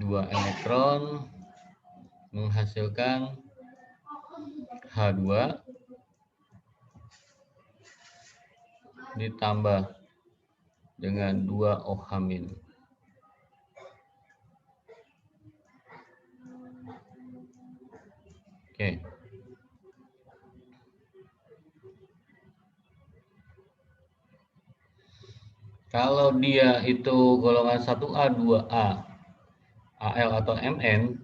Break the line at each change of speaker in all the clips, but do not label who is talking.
2 elektron menghasilkan H2 ditambah dengan 2 OH-. Oke. Kalau dia itu golongan 1A, 2A, Al atau Mn,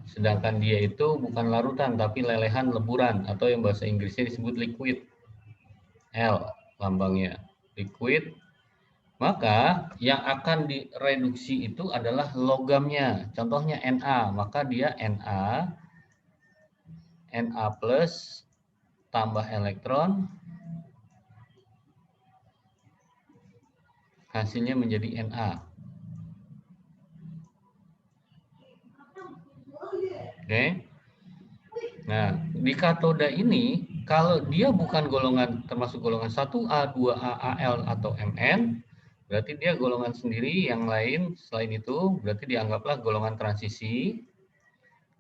sedangkan dia itu bukan larutan tapi lelehan leburan atau yang bahasa Inggrisnya disebut liquid. L lambangnya liquid, maka yang akan direduksi itu adalah logamnya. Contohnya Na, maka dia Na plus tambah elektron hasilnya menjadi Na. Oke. Nah, di katoda ini kalau dia bukan golongan termasuk golongan 1A, 2A, Al atau Mn, berarti dia golongan sendiri. Yang lain selain itu berarti dianggaplah golongan transisi.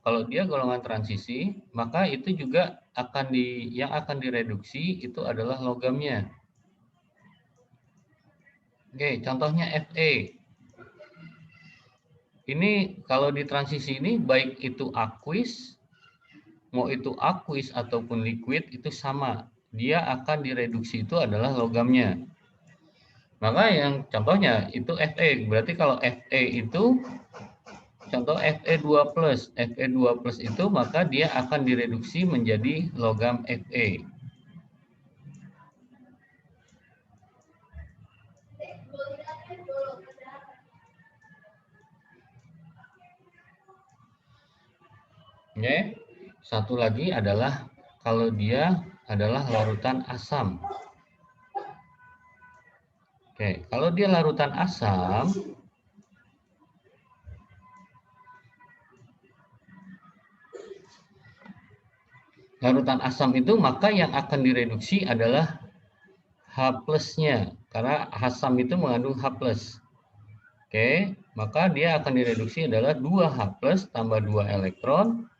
Kalau dia golongan transisi, maka itu juga yang akan direduksi itu adalah logamnya. Oke, contohnya Fe. Ini kalau di transisi ini baik itu aquis, mau itu aquis ataupun liquid itu sama. Dia akan direduksi itu adalah logamnya. Maka yang contohnya itu Fe. Berarti kalau Fe itu contoh Fe2+, itu maka dia akan direduksi menjadi logam Fe. Oke. Satu lagi adalah kalau dia adalah larutan asam. Oke, kalau dia larutan asam, itu maka yang akan direduksi adalah H+-nya, karena asam itu mengandung H+. Oke, maka dia akan direduksi adalah 2H+ tambah 2 elektron.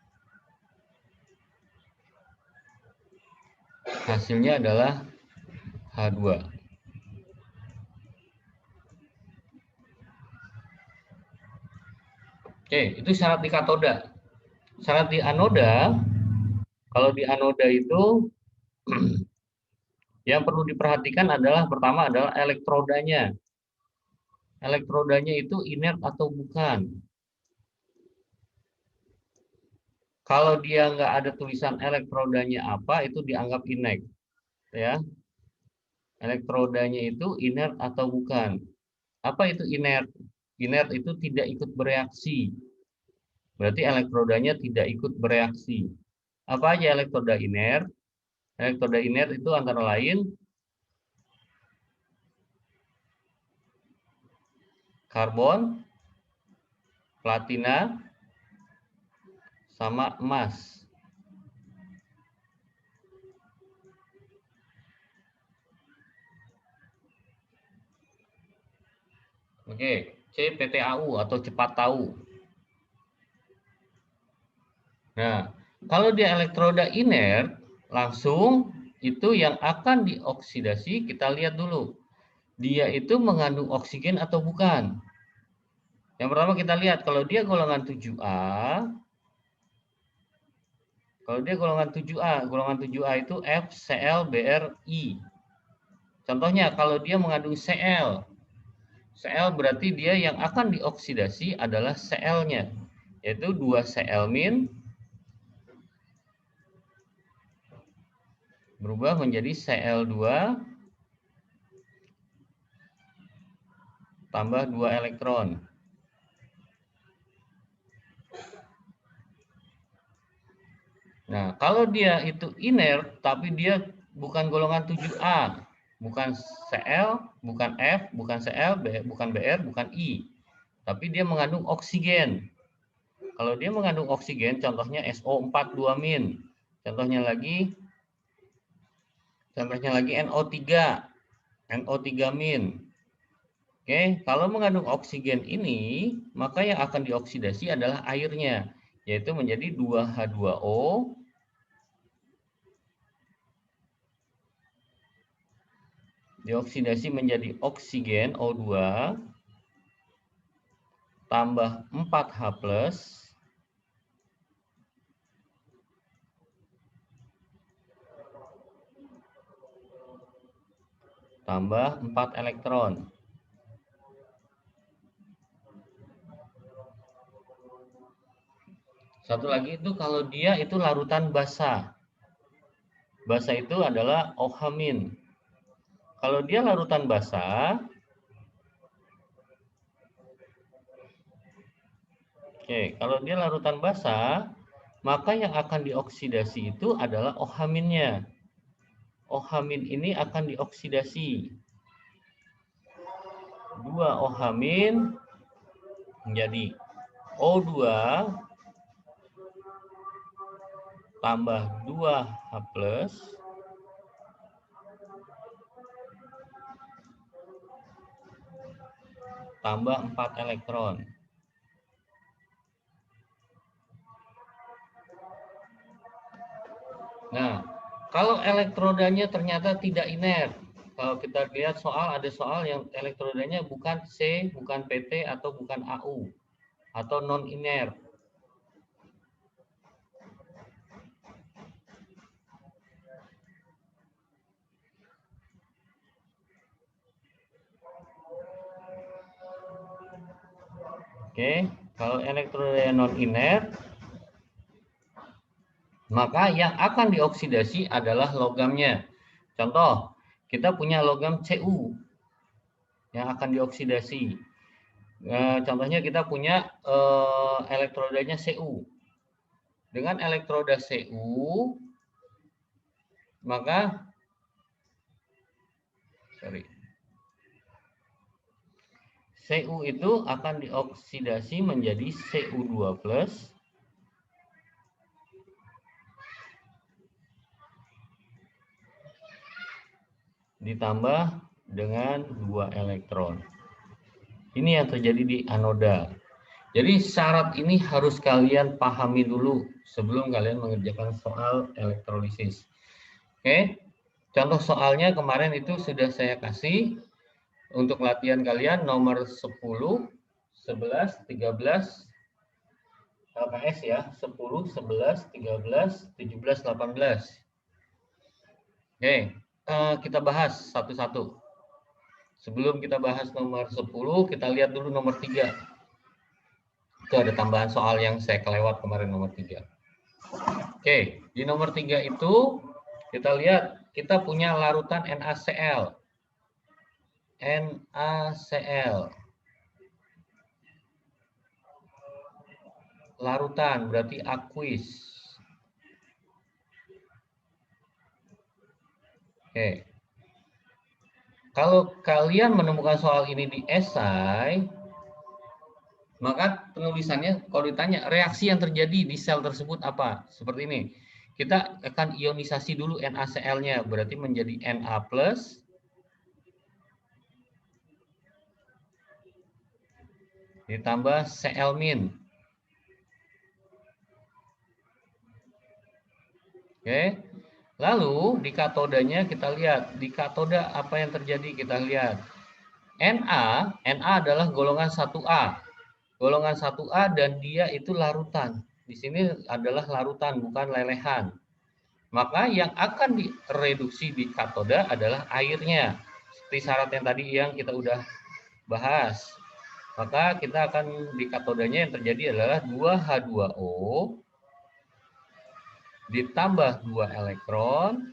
Hasilnya adalah H2. Oke, itu syarat di katoda. Syarat di anoda, kalau di anoda itu yang perlu diperhatikan adalah pertama adalah elektrodanya. Elektrodanya itu inert atau bukan. Kalau dia nggak ada tulisan elektrodanya apa, itu dianggap inert. Ya, elektrodanya itu inert atau bukan. Apa itu inert? Inert itu tidak ikut bereaksi. Berarti elektrodanya tidak ikut bereaksi. Apa aja elektroda inert? Elektroda inert itu antara lain karbon, platina, sama emas. Oke, CPTAU atau cepat tahu. Nah, kalau dia elektroda inert, langsung itu yang akan dioksidasi, kita lihat dulu. Dia itu mengandung oksigen atau bukan. Yang pertama kita lihat, kalau dia golongan 7A, golongan 7A itu FClBrI. Contohnya, kalau dia mengandung Cl berarti dia yang akan dioksidasi adalah Cl-nya, yaitu 2Cl- berubah menjadi Cl2 tambah 2 elektron. Nah, kalau dia itu inert, tapi dia bukan golongan 7A, bukan Cl, bukan F, bukan Cl, bukan Br, bukan I, tapi dia mengandung oksigen. Kalau dia mengandung oksigen, contohnya SO4 2-. Contohnya lagi NO3-. Oke, kalau mengandung oksigen ini, maka yang akan dioksidasi adalah airnya, yaitu menjadi 2H2O dioksidasi menjadi oksigen O2 tambah 4H+, tambah 4 elektron. Satu lagi itu kalau dia itu larutan basa. Basa itu adalah OH-. Kalau dia larutan basa, oke, kalau dia larutan basa, maka yang akan dioksidasi itu adalah OH-nya. OH- ini akan dioksidasi. 2 OH- menjadi O2 tambah 2H+ tambah 4 elektron. Nah, kalau elektrodanya ternyata tidak inert, kalau kita lihat ada soal yang elektrodanya bukan C, bukan PT, atau bukan AU, atau non-inert. Oke, kalau elektrodanya non-inert, maka yang akan dioksidasi adalah logamnya. Contoh, kita punya logam Cu yang akan dioksidasi. Contohnya kita punya elektrodanya Cu. Dengan elektroda Cu, maka Cu itu akan dioksidasi menjadi Cu2+ ditambah dengan 2 elektron. Ini yang terjadi di anoda. Jadi syarat ini harus kalian pahami dulu sebelum kalian mengerjakan soal elektrolisis. Oke, contoh soalnya kemarin itu sudah saya kasih untuk latihan kalian nomor 10, 11, 13, LKS ya, 10, 11, 13, 17, 18. Oke, kita bahas satu-satu. Sebelum kita bahas nomor 10, kita lihat dulu nomor 3. Itu ada tambahan soal yang saya kelewat kemarin nomor 3. Oke, di nomor 3 itu kita lihat kita punya larutan NaCl. NaCl. Larutan berarti aqueous. Oke. Kalau kalian menemukan soal ini di esai, maka penulisannya kalau ditanya reaksi yang terjadi di sel tersebut apa? Seperti ini. Kita akan ionisasi dulu NaCl-nya, berarti menjadi Na+, ditambah Cl-. Oke. Lalu di katodanya kita lihat, di katoda apa yang terjadi kita lihat. Na adalah golongan 1A. Golongan 1A dan dia itu larutan. Di sini adalah larutan bukan lelehan. Maka yang akan direduksi di katoda adalah airnya. Seperti syarat yang tadi yang kita udah bahas. Maka kita akan di katodanya yang terjadi adalah 2H2O ditambah 2 elektron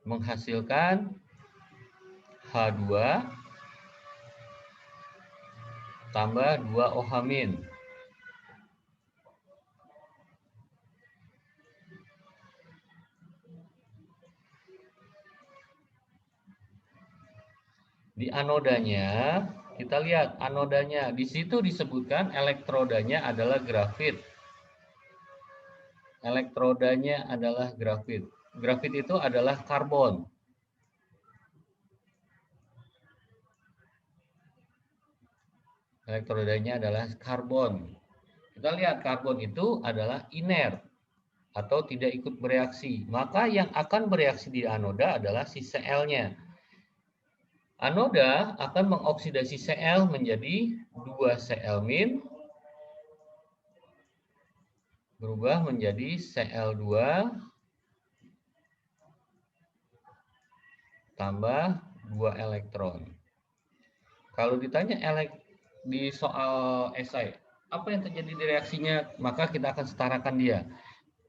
menghasilkan H2 tambah 2 OH-. Di anodanya, kita lihat anodanya. Di situ disebutkan elektrodanya adalah grafit. Elektrodanya adalah grafit. Grafit itu adalah karbon. elektrodanya adalah karbon. Kita lihat karbon itu adalah inert atau tidak ikut bereaksi. Maka yang akan bereaksi di anoda adalah si Cl-nya. Anoda akan mengoksidasi Cl menjadi 2Cl- berubah menjadi Cl2 tambah 2 elektron. Kalau ditanya di soal esai, apa yang terjadi di reaksinya? Maka kita akan setarakan dia.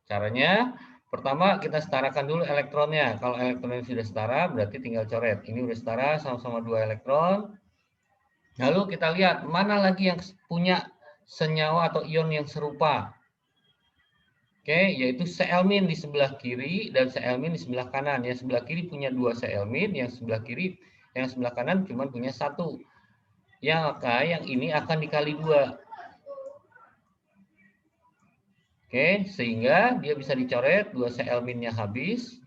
Caranya, pertama kita setarakan dulu elektronnya. Kalau elektronnya sudah setara, berarti tinggal coret. Ini udah setara, sama-sama 2 elektron. Lalu kita lihat mana lagi yang punya senyawa atau ion yang serupa. Oke, yaitu Cl- di sebelah kiri dan Cl- di sebelah kanan. Yang sebelah kiri punya 2 Cl-, yang sebelah kanan cuma punya 1. Yang ini akan dikali 2. Oke, sehingga dia bisa dicoret, 2 Cl-nya habis.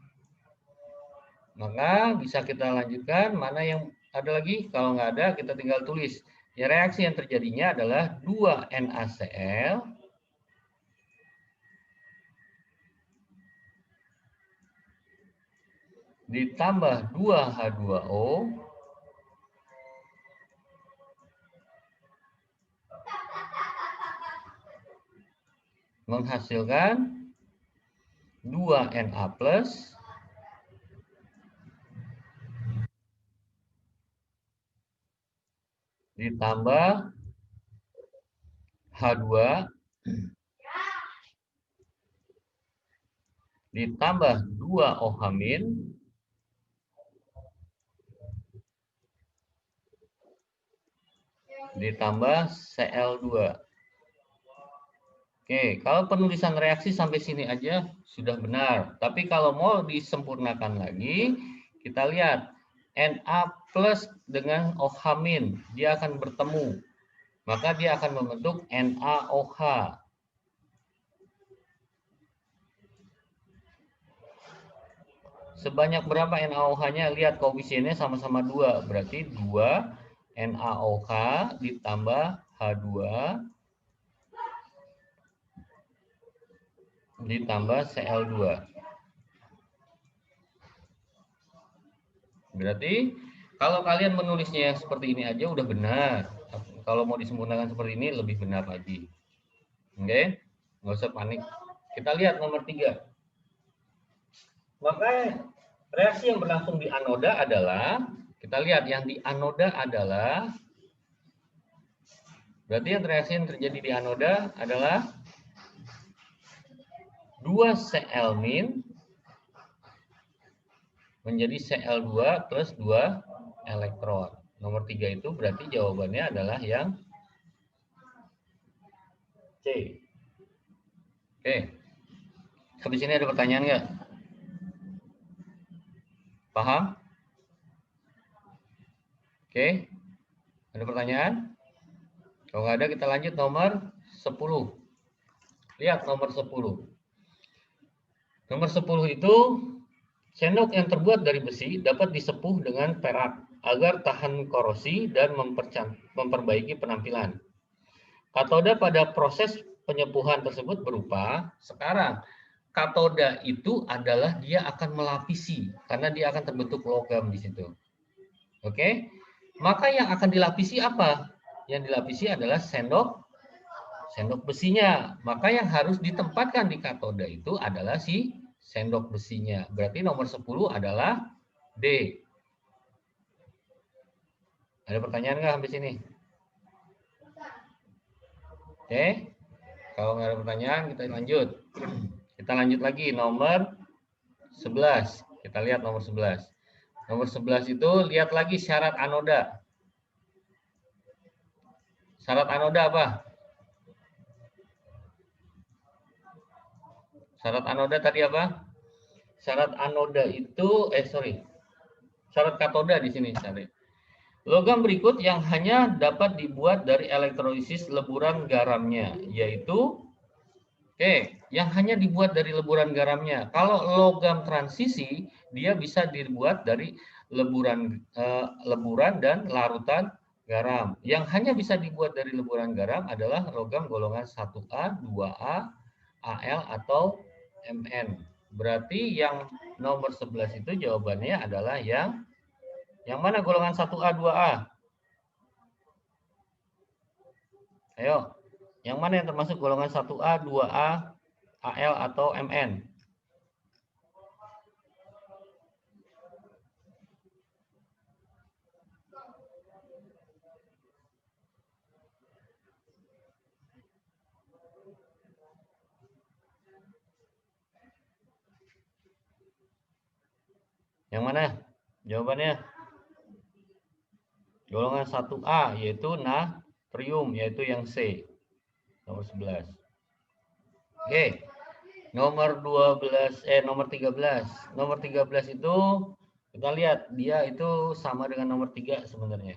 Maka bisa kita lanjutkan, mana yang ada lagi? Kalau nggak ada, kita tinggal tulis. Ya, reaksi yang terjadinya adalah 2 NaCl ditambah 2 H2O menghasilkan 2 Na+ ditambah H2 ditambah 2 OH- ditambah Cl2. Oke, kalau penulisan reaksi sampai sini aja sudah benar. Tapi kalau mau disempurnakan lagi, kita lihat Na+ dengan OH- dia akan bertemu. Maka dia akan membentuk NaOH. Sebanyak berapa NaOH-nya? Lihat koefisiennya sama-sama 2. Berarti 2 NaOH ditambah H2 ditambah Cl2. Berarti kalau kalian menulisnya seperti ini aja udah benar. Kalau mau disempurnakan seperti ini lebih benar lagi. Oke? Nggak usah panik. Kita lihat nomor 3. Maka reaksi yang berlangsung di anoda adalah, kita lihat yang di anoda adalah, berarti yang reaksi yang terjadi di anoda adalah 2 Cl- menjadi Cl2 plus 2 elektron. Nomor 3 itu berarti jawabannya adalah yang C. Oke. Habis ini ada pertanyaan nggak? Paham? Oke. Ada pertanyaan? Kalau nggak ada, kita lanjut nomor 10. Lihat nomor 10. Nomor 10 itu, sendok yang terbuat dari besi dapat disepuh dengan perak agar tahan korosi dan memperbaiki penampilan. Katoda pada proses penyepuhan tersebut berupa, sekarang katoda itu adalah dia akan melapisi karena dia akan terbentuk logam di situ. Oke? Maka yang akan dilapisi apa? Yang dilapisi adalah sendok besinya. Maka yang harus ditempatkan di katoda itu adalah si sendok besinya. Berarti nomor 10 adalah D. Ada pertanyaan nggak sampai sini? Oke. Kalau nggak ada pertanyaan, kita lanjut. Kita lanjut lagi nomor 11. Kita lihat nomor 11. Nomor 11 itu lihat lagi syarat anoda. Syarat anoda apa? Syarat anoda tadi apa? Syarat anoda itu, syarat katoda di sini. Logam berikut yang hanya dapat dibuat dari elektrolisis leburan garamnya, yaitu, yang hanya dibuat dari leburan garamnya. Kalau logam transisi, dia bisa dibuat dari leburan dan larutan garam. Yang hanya bisa dibuat dari leburan garam adalah logam golongan 1A, 2A, Al atau Mn. Berarti yang nomor 11 itu jawabannya adalah yang mana golongan 1A, 2A? Ayo, yang mana yang termasuk golongan 1A, 2A, Al atau Mn? Yang mana? Jawabannya golongan 1A yaitu natrium, yaitu yang C. Nomor 11. Oke. Nomor 12 nomor 13. Nomor 13 itu kita lihat dia itu sama dengan nomor 3 sebenarnya.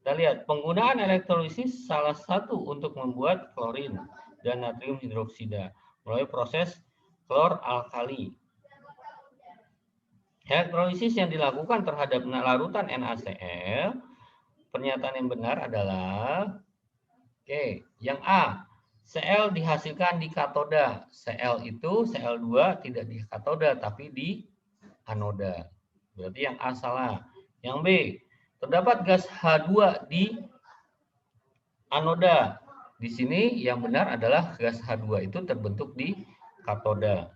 Kita lihat penggunaan elektrolisis salah satu untuk membuat klorin dan natrium hidroksida melalui proses klor alkali. Elektrolisis yang dilakukan terhadap larutan NaCl, pernyataan yang benar adalah yang A, Cl dihasilkan di katoda. Cl itu Cl2 tidak di katoda tapi di anoda. Berarti yang A salah. Yang B, terdapat gas H2 di anoda. Di sini yang benar adalah gas H2 itu terbentuk di katoda.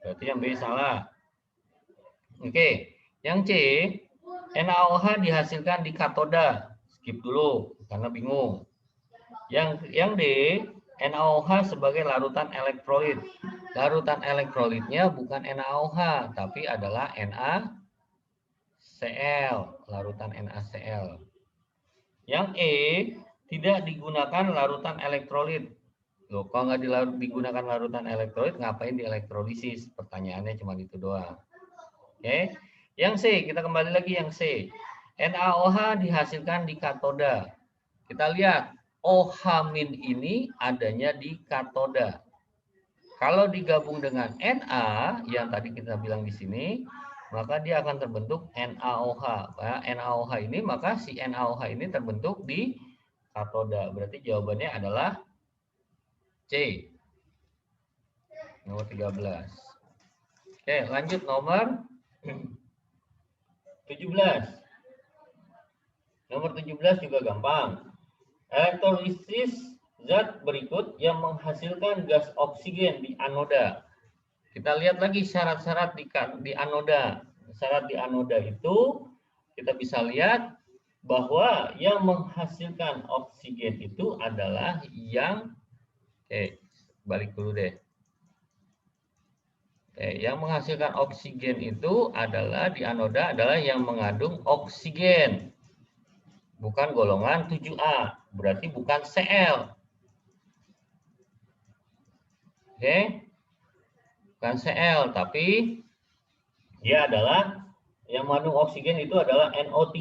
Berarti yang B salah. Oke, yang C, NaOH dihasilkan di katoda. Skip dulu karena bingung. Yang D, NaOH sebagai larutan elektrolit. Larutan elektrolitnya bukan NaOH, tapi adalah NaCl, larutan NaCl. Yang E, tidak digunakan larutan elektrolit. Loh, kalau nggak digunakan larutan elektrolit, ngapain dielektrolisis? Pertanyaannya cuma itu doang. Oke. Yang C, kita kembali lagi yang C. NaOH dihasilkan di katoda. Kita lihat, OH- ini adanya di katoda. Kalau digabung dengan Na yang tadi kita bilang di sini, maka dia akan terbentuk NaOH. NaOH ini, maka si NaOH ini terbentuk di katoda. Berarti jawabannya adalah C. Nomor 13. Oke, lanjut nomor 17. Nomor 17 juga gampang. Elektrolisis zat berikut yang menghasilkan gas oksigen di anoda. Kita lihat lagi syarat-syarat di anoda. Syarat di anoda itu kita bisa lihat bahwa yang menghasilkan oksigen itu adalah yang balik dulu deh. Yang menghasilkan oksigen itu adalah di anoda adalah yang mengandung oksigen. Bukan golongan 7A, berarti bukan Cl. Oke. Bukan Cl, tapi dia adalah yang mengandung oksigen itu adalah NO3.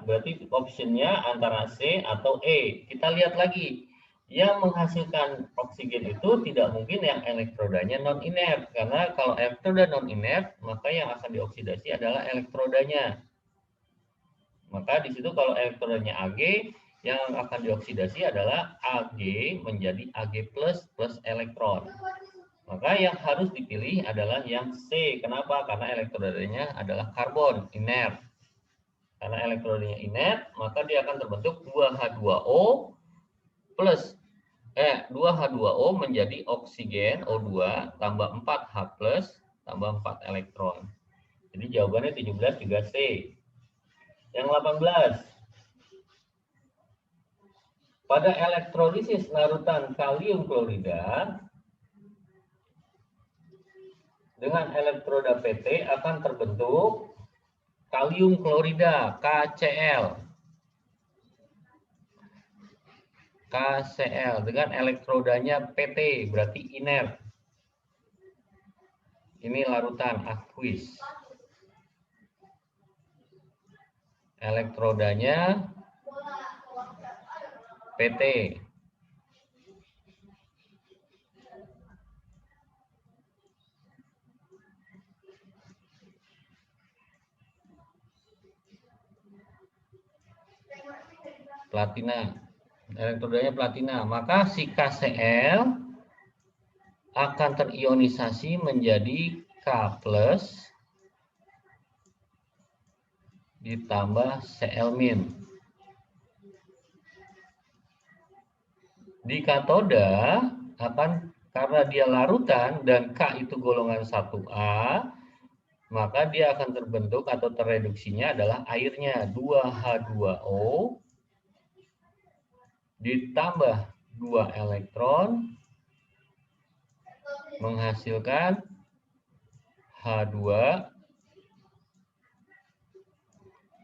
Berarti optionnya antara C atau E. Kita lihat lagi. Yang menghasilkan oksigen itu tidak mungkin yang elektrodanya non-inert. Karena kalau elektroda non-inert, maka yang akan dioksidasi adalah elektrodanya. Maka di situ kalau elektronnya Ag, yang akan dioksidasi adalah Ag menjadi Ag plus elektron. Maka yang harus dipilih adalah yang C. Kenapa? Karena elektrodanya adalah karbon, inert. Karena elektrodanya inert, maka dia akan terbentuk 2H2O plus 2H2O menjadi oksigen O2 tambah 4H plus tambah 4 elektron. Jadi jawabannya 17 juga C. Yang 18. Pada elektrolisis larutan kalium klorida dengan elektroda PT akan terbentuk kalium klorida KCl. KCl dengan elektrodanya PT berarti inert. Ini larutan aqueous. Elektrodanya PT. platina. Elektrodanya platina. Maka si KCl akan terionisasi menjadi K+ ditambah Cl-. Di katoda akan, karena dia larutan dan K itu golongan 1A, maka dia akan terbentuk atau tereduksinya adalah airnya 2H2O ditambah 2 elektron menghasilkan H2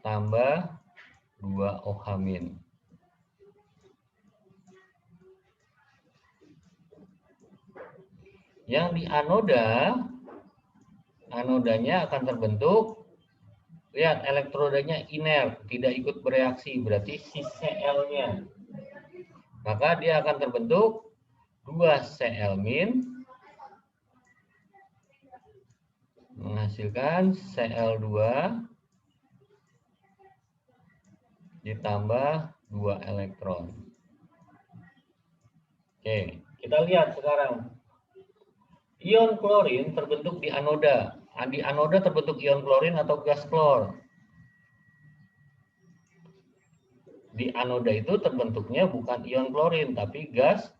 tambah 2 OH-. Yang di anoda, anodanya akan terbentuk, lihat elektrodanya inert, tidak ikut bereaksi, berarti si Cl-nya. Maka dia akan terbentuk 2 Cl- menghasilkan Cl2 ditambah 2 elektron. Oke, kita lihat sekarang. Ion klorin terbentuk di anoda. Di anoda terbentuk ion klorin atau gas klor. Di anoda itu terbentuknya bukan ion klorin, tapi gas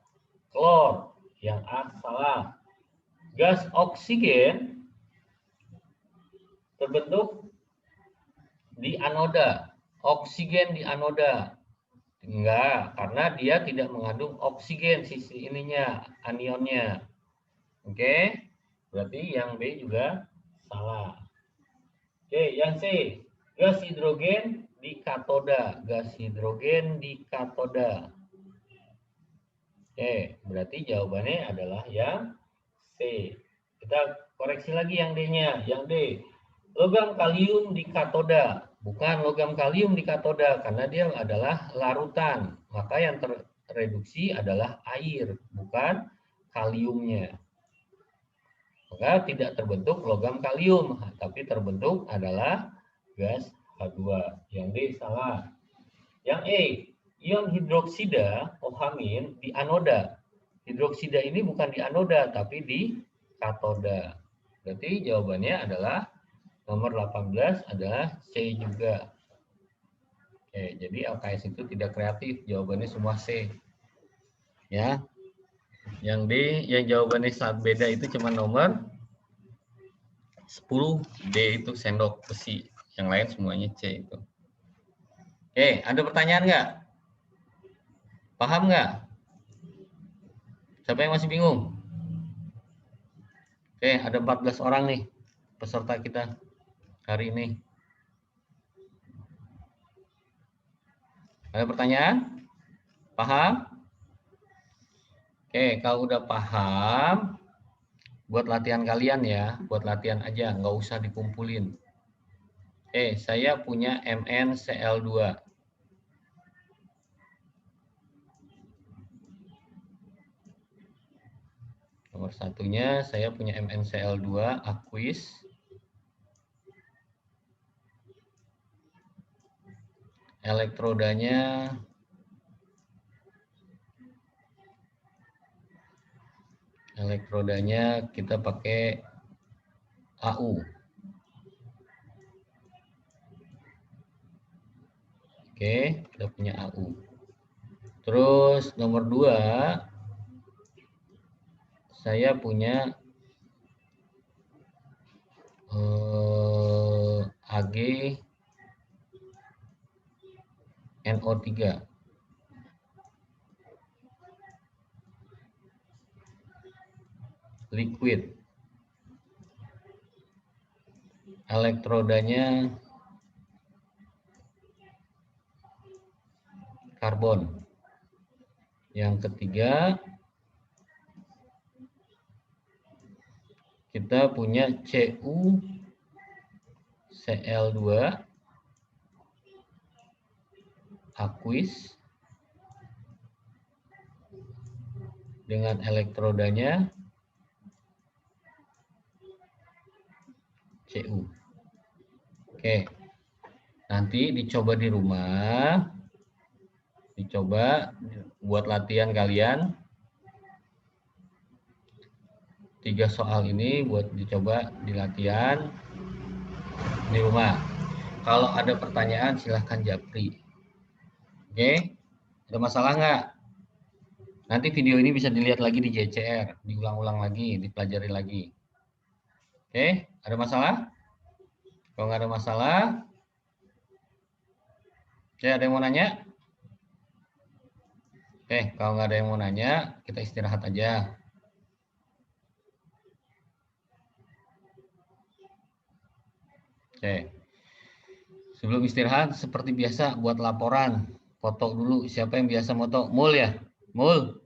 klor. Yang A salah. Gas oksigen terbentuk di anoda. Oksigen di anoda. Enggak, karena dia tidak mengandung oksigen sisi ininya, anionnya. Oke, berarti yang B juga salah. Oke, yang C, gas hidrogen di katoda. Gas hidrogen di katoda. Oke, berarti jawabannya adalah yang C. Kita koreksi lagi yang D-nya. Yang D, logam kalium di katoda. Bukan logam kalium di katoda, karena dia adalah larutan. Maka yang tereduksi adalah air, bukan kaliumnya. Maka tidak terbentuk logam kalium, tapi terbentuk adalah gas H2. Yang D salah. Yang E, ion hidroksida OH- di anoda. Hidroksida ini bukan di anoda, tapi di katoda. Berarti jawabannya adalah nomor 18 adalah C juga. Oke, jadi LKS itu tidak kreatif, jawabannya semua C. Ya. Yang D, yang jawabannya saat beda itu cuma nomor 10, D itu sendok besi. Yang lain semuanya C itu. Oke, ada pertanyaan nggak? Paham nggak? Siapa yang masih bingung? Oke, ada 14 orang nih peserta kita hari ini. Ada pertanyaan? Paham? Oke, kalau udah paham, buat latihan kalian ya, buat latihan aja, nggak usah dikumpulin. Saya punya MnCl2. Nomor satunya saya punya MnCl2 aqueous. Elektrodanya kita pakai AU. Oke, kita punya AU. Terus nomor 2 saya punya Ag NO3. Liquid. Elektrodanya karbon. Yang ketiga kita punya CuCl2 aqueous dengan elektrodanya Cu. Oke, nanti dicoba di rumah. Dicoba buat latihan kalian. 3 soal ini buat dicoba di latihan di rumah. Kalau ada pertanyaan silahkan japri. Oke? Ada masalah nggak? Nanti video ini bisa dilihat lagi di JCR, diulang-ulang lagi, dipelajari lagi. Oke? Ada masalah? Kalau nggak ada masalah, oke, ada yang mau nanya? Oke, kalau nggak ada yang mau nanya, kita istirahat aja. Oke. Sebelum istirahat, seperti biasa buat laporan. Foto dulu, siapa yang biasa foto? Mul ya? Mul?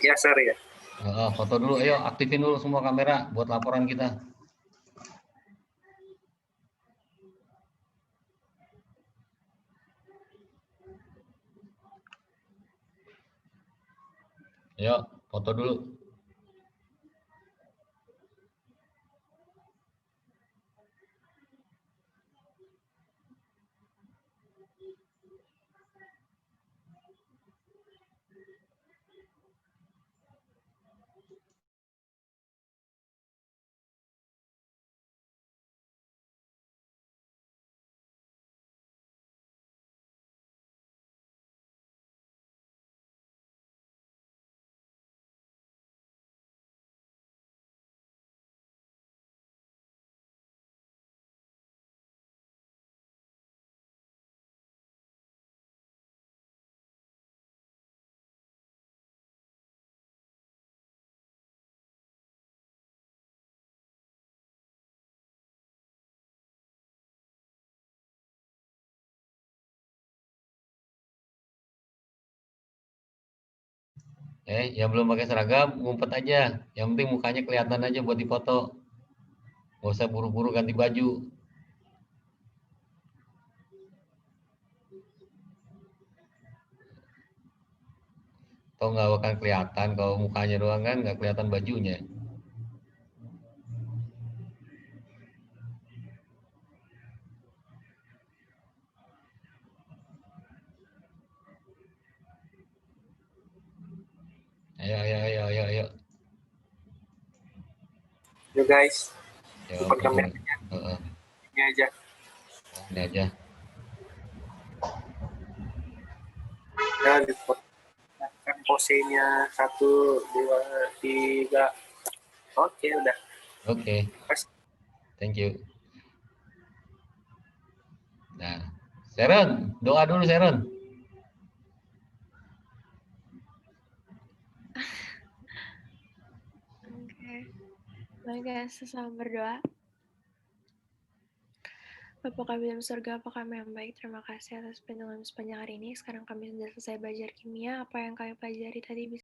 Ya, sir ya.
Foto dulu, ayo aktifin dulu semua kamera buat laporan kita. Ayo, foto dulu. Yang belum pakai seragam, ngumpet aja. Yang penting mukanya kelihatan aja buat difoto. Gak usah buru-buru ganti baju. Atau nggak akan kelihatan kalau mukanya doang kan nggak kelihatan bajunya. Ayo.
Yo guys,
Ya,
bukan
foto.
kameranya ini aja.
Ini aja.
Ya, kan posenya 1, 2, 3. Oke, udah.
Oke. Thank you. Nah, Sharon, doa dulu Sharon.
Oke. Mari guys, sesama berdoa. Bapa kami dalam surga, apa kami yang baik, terima kasih atas perlindungan sepanjang hari ini. Sekarang kami sudah selesai belajar kimia, apa yang kami pelajari tadi bisa